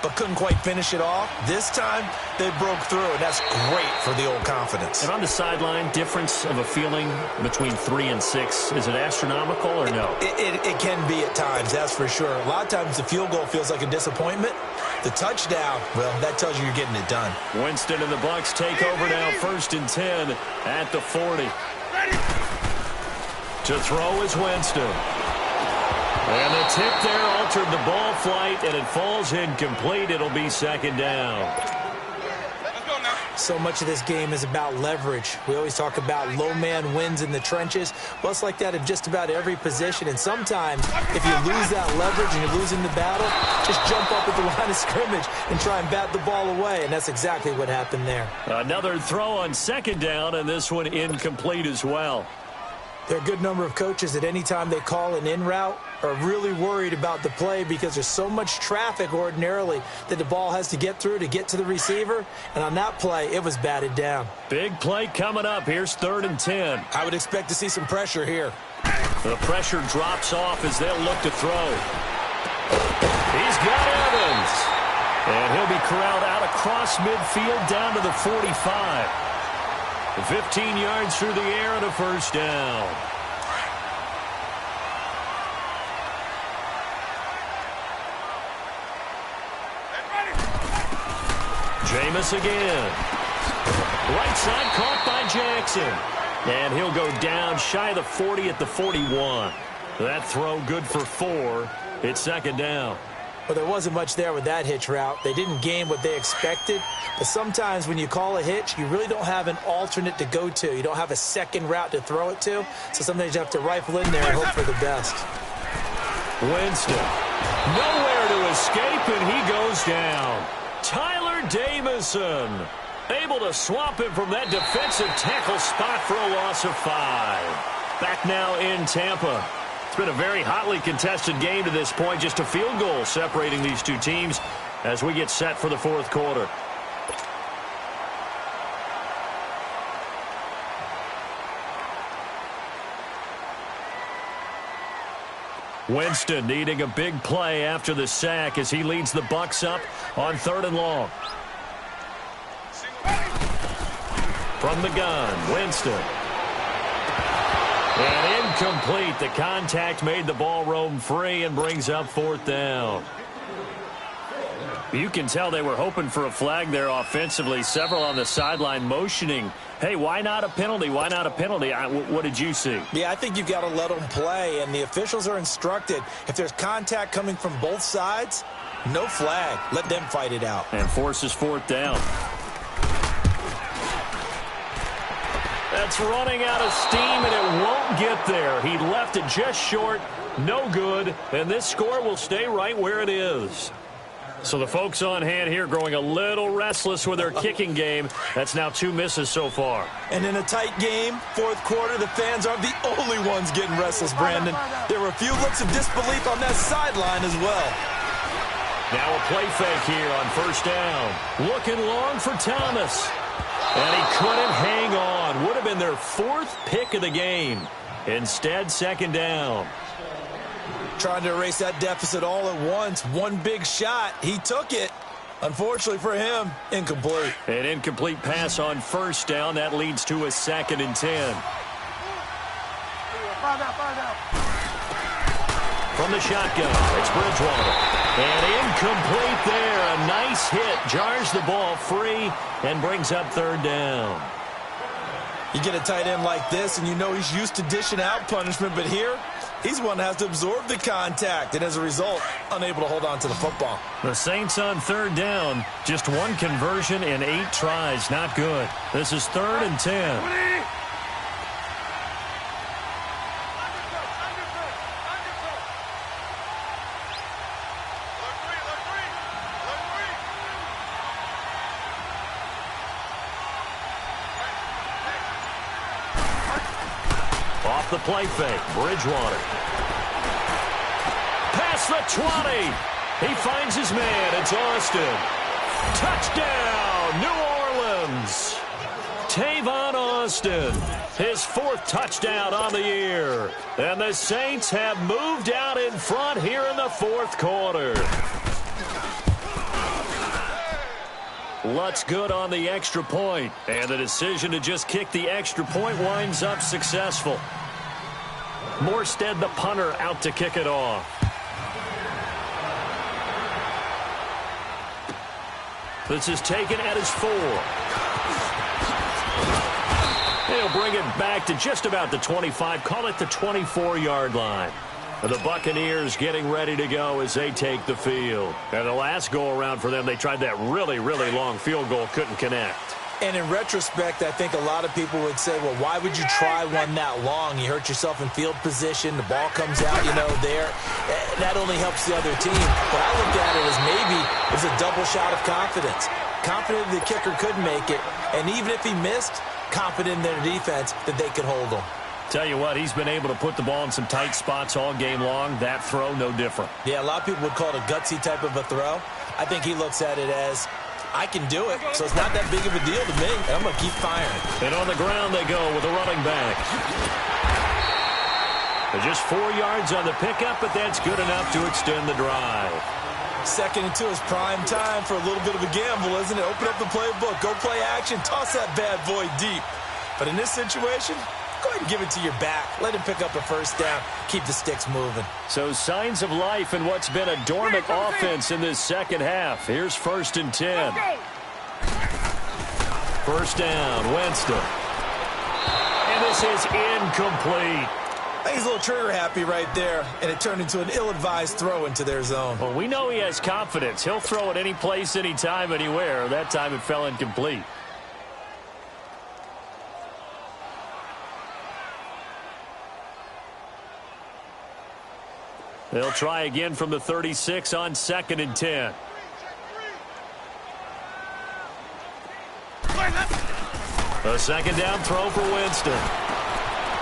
but couldn't quite finish it off. This time, they broke through, and that's great for the old confidence. And on the sideline, difference of a feeling between 3 and 6, is it astronomical or no? It can be at times, that's for sure. A lot of times the field goal feels like a disappointment. The touchdown, well, that tells you you're getting it done. Winston and the Bucs take over now, 1st and 10 at the 40. To throw is Winston. And the tip there altered the ball flight, and it falls incomplete. It'll be 2nd down. So much of this game is about leverage. We always talk about low man wins in the trenches. Well, it's like that in just about every position. And sometimes, if you lose that leverage and you're losing the battle, just jump up at the line of scrimmage and try and bat the ball away. And that's exactly what happened there. Another throw on 2nd down, and this one incomplete as well. There are a good number of coaches that any time they call an in route are really worried about the play because there's so much traffic ordinarily that the ball has to get through to get to the receiver. And on that play, it was batted down. Big play coming up. Here's 3rd and 10. I would expect to see some pressure here. The pressure drops off as they'll look to throw. He's got Evans. And he'll be corralled out across midfield down to the 45. 15 yards through the air and a 1st down. Jameis again. Right side caught by Jackson. And he'll go down shy of the 40 at the 41. That throw good for 4. It's 2nd down. Well, there wasn't much there with that hitch route. They didn't gain what they expected. But sometimes when you call a hitch, you really don't have an alternate to go to. You don't have a second route to throw it to. So sometimes you have to rifle in there and hope for the best. Winston. Nowhere to escape, and he goes down. Tyler Davison able to swap him from that defensive tackle spot for a loss of 5. Back now in Tampa. It's been a very hotly contested game to this point. Just a field goal separating these two teams as we get set for the 4th quarter. Winston needing a big play after the sack as he leads the Bucs up on 3rd and long. From the gun, Winston. And incomplete. The contact made the ball roam free and brings up 4th down. You can tell they were hoping for a flag there offensively. Several on the sideline motioning, hey, why not a penalty? Why not a penalty? What did you see? Yeah, I think you've got to let them play, and the officials are instructed. If there's contact coming from both sides, no flag. Let them fight it out. And forces 4th down. That's running out of steam, and it won't get there. He left it just short. No good. And this score will stay right where it is. So the folks on hand here growing a little restless with their kicking game. That's now 2 misses so far. And in a tight game, 4th quarter, the fans aren't the only ones getting restless, Brandon. There were a few looks of disbelief on that sideline as well. Now a play fake here on 1st down. Looking long for Thomas. And he couldn't hang on. Would have been their 4th pick of the game. Instead, 2nd down. Trying to erase that deficit all at once. One big shot. He took it. Unfortunately for him, incomplete. An incomplete pass on 1st down. That leads to a 2nd and 10. From the shotgun, it's Bridgewater. And incomplete there. A nice hit. Jars the ball free and brings up 3rd down. You get a tight end like this, and you know he's used to dishing out punishment, but here, he's one that has to absorb the contact, and as a result, unable to hold on to the football. The Saints on 3rd down. Just 1 conversion in 8 tries. Not good. This is 3rd and 10. Off the play fake, Bridgewater. across the 20. He finds his man. It's Austin. Touchdown, New Orleans. Tavon Austin, his 4th touchdown on the year. And the Saints have moved out in front here in the 4th quarter. Lutt's good on the extra point, and the decision to just kick the extra point winds up successful. Morstead, the punter, out to kick it off. This is taken at his 4. He'll bring it back to just about the 25, call it the 24-yard line. The Buccaneers getting ready to go as they take the field. And the last go-around for them, they tried that really, really long field goal, couldn't connect. And in retrospect, I think a lot of people would say, well, why would you try one that long? You hurt yourself in field position. The ball comes out, there. That only helps the other team. But I look at it as maybe it was a double shot of confidence. Confident the kicker could make it. And even if he missed, confident in their defense that they could hold him. Tell you what, he's been able to put the ball in some tight spots all game long. That throw, no different. Yeah, a lot of people would call it a gutsy type of a throw. I think he looks at it as, I can do it, so it's not that big of a deal to me, and I'm going to keep firing. And on the ground they go with a running back. They're just 4 yards on the pickup, but that's good enough to extend the drive. 2nd and 2 is prime time for a little bit of a gamble, isn't it? Open up the playbook, go play action, toss that bad boy deep. But in this situation, go ahead and give it to your back. Let him pick up a first down. Keep the sticks moving. So signs of life in what's been a dormant offense in this second half. Here's 1st and 10. First down, Winston. And this is incomplete. I think he's a little trigger happy right there, and it turned into an ill-advised throw into their zone. Well, we know he has confidence. He'll throw it any place, anytime, anywhere. That time it fell incomplete. They'll try again from the 36 on 2nd and 10. A second down throw for Winston.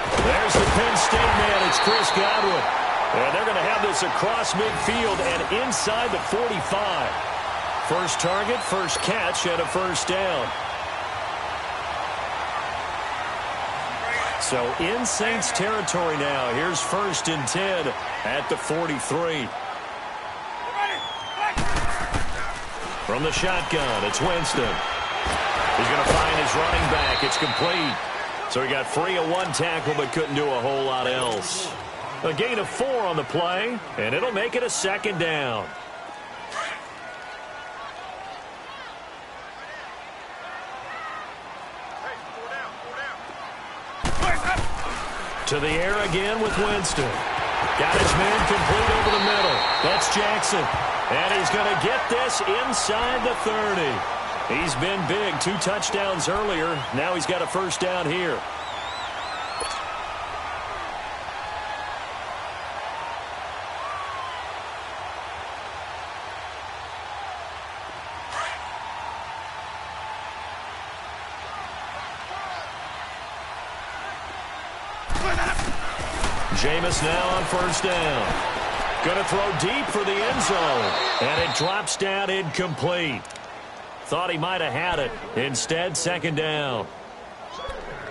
There's the Penn State man. It's Chris Godwin. And they're going to have this across midfield and inside the 45. First target, first catch, and a first down. So in Saints territory now. Here's 1st and 10 at the 43. From the shotgun, it's Winston. He's going to find his running back. It's complete. So he got free of 1 tackle but couldn't do a whole lot else. A gain of 4 on the play, and it'll make it a 2nd down. To the air again with Winston. Got his man complete over the middle. That's Jackson. And he's going to get this inside the 30. He's been big. 2 touchdowns earlier. Now he's got a first down here. Jameis now on first down. Going to throw deep for the end zone. And it drops down incomplete. Thought he might have had it. Instead, 2nd down.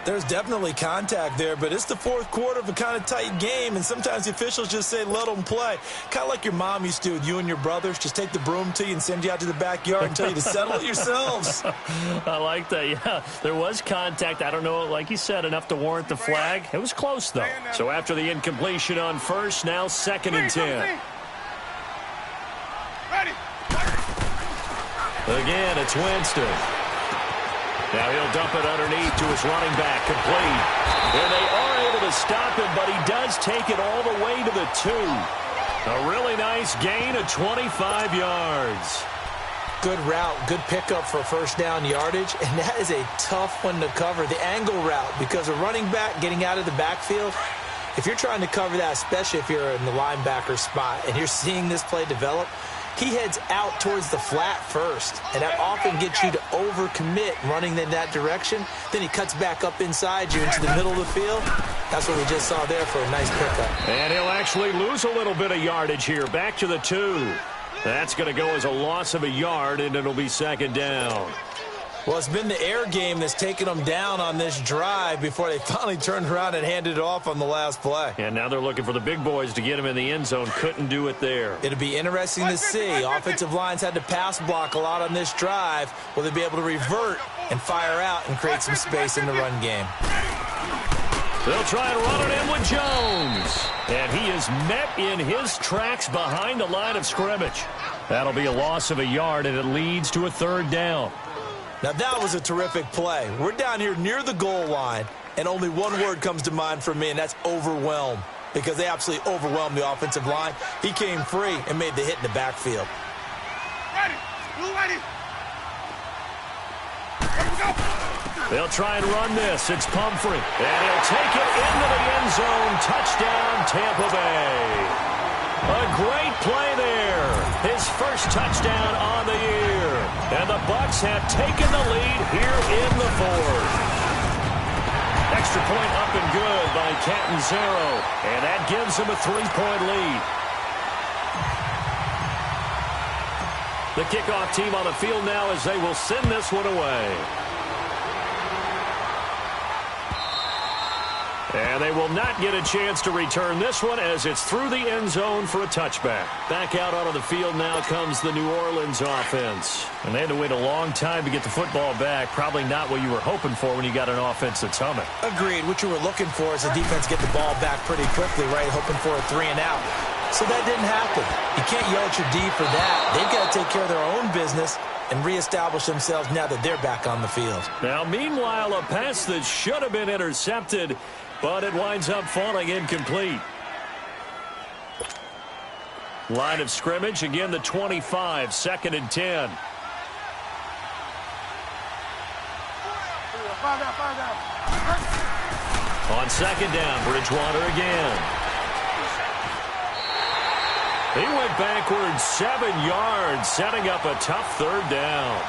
There's definitely contact there, but it's the 4th quarter of a kind of tight game, and sometimes the officials just say, let them play. Kind of like your mom used to with you and your brothers. Just take the broom to you and send you out to the backyard and tell you to settle it yourselves. I like that, yeah. There was contact. I don't know, like you said, enough to warrant the flag. It was close, though. So after the incompletion on first, now 2nd and 10. Again, it's Winston. Now he'll dump it underneath to his running back, complete. And they are able to stop him, but he does take it all the way to the 2. A really nice gain of 25 yards. Good route, good pickup for first down yardage, and that is a tough one to cover, the angle route, because a running back getting out of the backfield, if you're trying to cover that, especially if you're in the linebacker spot and you're seeing this play develop, he heads out towards the flat first, and that often gets you to over overcommit running in that direction, then he cuts back up inside you into the middle of the field. That's what we just saw there for a nice pickup. And he'll actually lose a little bit of yardage here. Back to the 2. That's going to go as a loss of a yard, and it'll be second down. Well, it's been the air game that's taken them down on this drive before they finally turned around and handed it off on the last play. And now they're looking for the big boys to get him in the end zone. Couldn't do it there. It'll be interesting to see. Offensive lines had to pass block a lot on this drive. Will they be able to revert and fire out and create some space in the run game? They'll try and run it in with Jones. And he is met in his tracks behind the line of scrimmage. That'll be a loss of a yard, and it leads to a third down. Now, that was a terrific play. We're down here near the goal line, and only one word comes to mind for me, and that's overwhelmed, because they absolutely overwhelmed the offensive line. He came free and made the hit in the backfield. Ready. Blue ready. Ready to go. They'll try and run this. It's Pumphrey. And he'll take it into the end zone. Touchdown, Tampa Bay. A great play there. His first touchdown on the year. And the Bucs have taken the lead here in the fourth. Extra point up and good by Catanzaro. And that gives him a 3-point lead. The kickoff team on the field now as they will send this one away. And they will not get a chance to return this one as it's through the end zone for a touchback. Back out onto the field now comes the New Orleans offense. And they had to wait a long time to get the football back. Probably not what you were hoping for when you got an offense that's humming. Agreed. What you were looking for is the defense get the ball back pretty quickly, right? Hoping for a 3 and out. So that didn't happen. You can't yell at your D for that. They've got to take care of their own business and reestablish themselves now that they're back on the field. Now, meanwhile, a pass that should have been intercepted, but it winds up falling incomplete. Line of scrimmage, again the 25, 2nd and 10. On 2nd down, Bridgewater again. He went backwards 7 yards, setting up a tough 3rd down.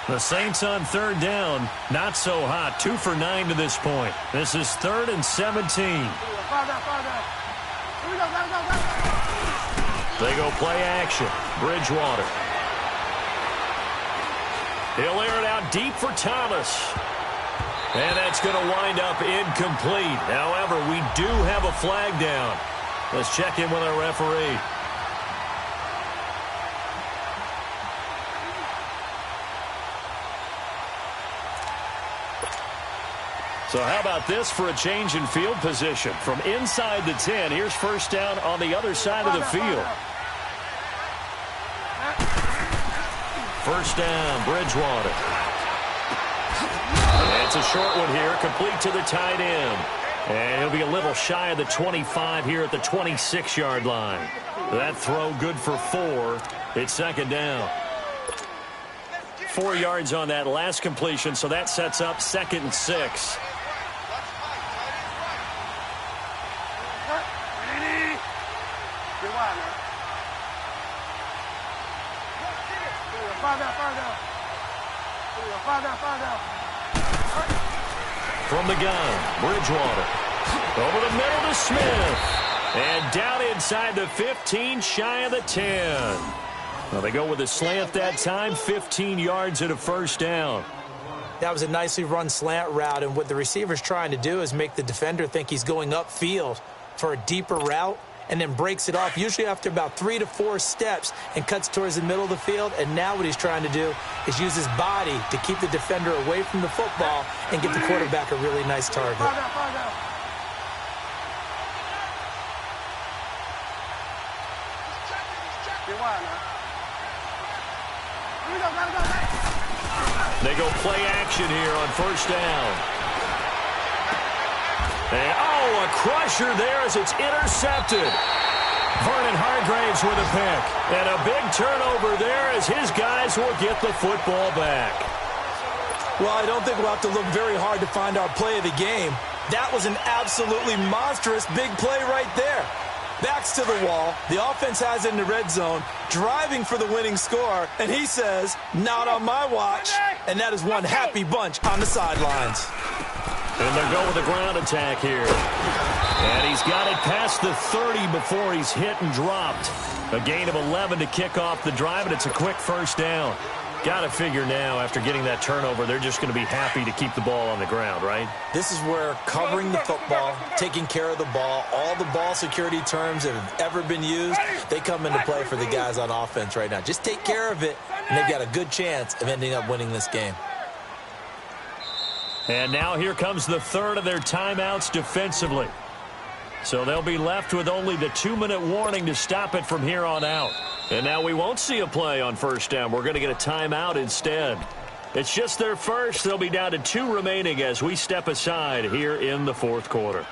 The Saints on 3rd down, not so hot. 2 for 9 to this point. This is 3rd and 17. They go play action. Bridgewater. He'll air it out deep for Thomas. And that's going to wind up incomplete. However, we do have a flag down. Let's check in with our referee. So how about this for a change in field position? From inside the 10, here's 1st down on the other side of the field. 1st down, Bridgewater. And it's a short one here, complete to the tight end. And he'll be a little shy of the 25 here at the 26-yard line. That throw good for 4. It's 2nd down. 4 yards on that last completion, so that sets up 2nd and 6. From the gun, Bridgewater. Over the middle to Smith. And down inside the 15, shy of the 10. Well, they go with a slant that time, 15 yards at a 1st down. That was a nicely run slant route, and what the receiver's trying to do is make the defender think he's going upfield for a deeper route, and then breaks it off, usually after about 3 to 4 steps, and cuts towards the middle of the field. And now what he's trying to do is use his body to keep the defender away from the football and give the quarterback a really nice target. They go play action here on 1st down. And, oh, a crusher there as it's intercepted. Vernon Hargraves with a pick. And a big turnover there as his guys will get the football back. Well, I don't think we'll have to look very hard to find our play of the game. That was an absolutely monstrous big play right there. Backs to the wall. The offense has it in the red zone, driving for the winning score, and he says, not on my watch. And that is one happy bunch on the sidelines. And they'll go with a ground attack here. And he's got it past the 30 before he's hit and dropped. A gain of 11 to kick off the drive, and it's a quick first down. Got to figure now, after getting that turnover, they're just going to be happy to keep the ball on the ground, right? This is where covering the football, taking care of the ball, all the ball security terms that have ever been used, they come into play for the guys on offense right now. Just take care of it, and they've got a good chance of ending up winning this game. And now here comes the third of their timeouts defensively. So they'll be left with only the 2-minute warning to stop it from here on out. And now we won't see a play on first down. We're going to get a timeout instead. It's just their first. They'll be down to 2 remaining as we step aside here in the fourth quarter.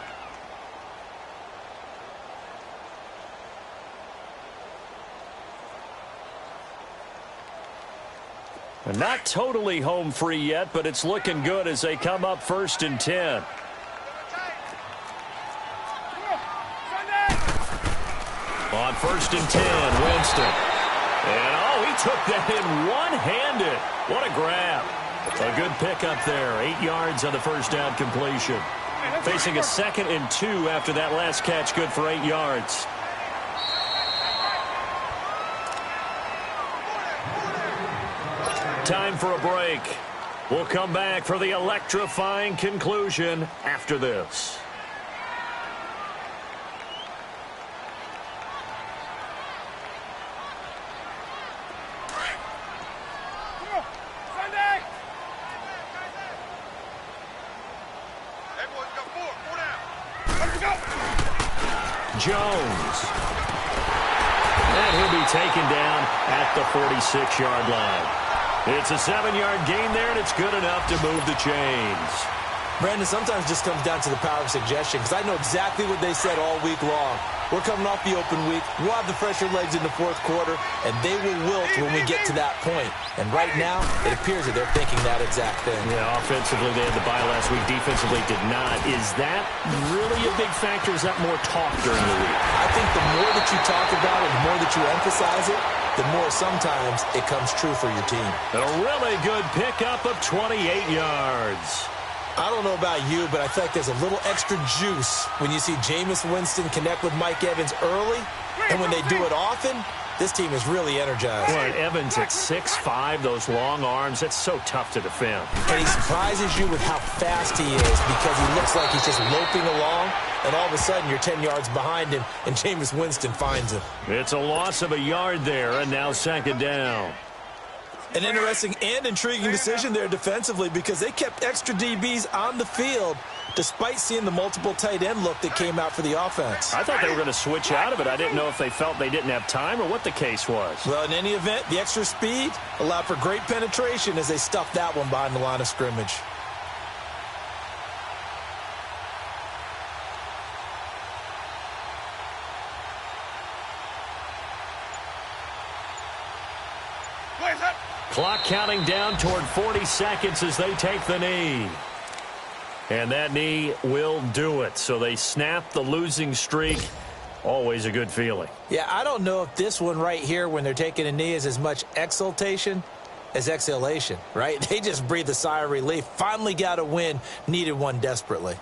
And not totally home free yet, but it's looking good as they come up 1st and 10. On 1st and 10, Winston. And, he took that in one-handed. What a grab. A good pickup there. 8 yards on the first down completion. Facing a 2nd and 2 after that last catch, good for 8 yards. Time for a break. We'll come back for the electrifying conclusion after this. Jones. And he'll be taken down at the 46-yard line. It's a 7-yard gain there, and it's good enough to move the chains. Brandon, sometimes just comes down to the power of suggestion, because I know exactly what they said all week long. We're coming off the open week. We'll have the fresher legs in the fourth quarter, and they will wilt when we get to that point. And right now, it appears that they're thinking that exact thing. Yeah, offensively, they had the bye last week. Defensively, did not. Is that really a big factor? Is that more talk during the week? I think the more that you talk about it, the more that you emphasize it, the more sometimes it comes true for your team. A really good pickup of 28 yards. I don't know about you, but I feel like there's a little extra juice when you see Jameis Winston connect with Mike Evans early, and when they do it often, this team is really energized. Boy, Evans at 6'5", those long arms, that's so tough to defend. And he surprises you with how fast he is because he looks like he's just loping along, and all of a sudden you're 10 yards behind him, and Jameis Winston finds him. It's a loss of a yard there, and now 2nd down. An interesting and intriguing decision there defensively because they kept extra DBs on the field despite seeing the multiple tight end look that came out for the offense. I thought they were going to switch out of it. I didn't know if they felt they didn't have time or what the case was. Well, in any event, the extra speed allowed for great penetration as they stuffed that one behind the line of scrimmage. Clock counting down toward 40 seconds as they take the knee. And that knee will do it. So they snap the losing streak. Always a good feeling. Yeah, I don't know if this one right here when they're taking a knee is as much exultation as exhalation, right? They just breathe a sigh of relief. Finally got a win, needed one desperately.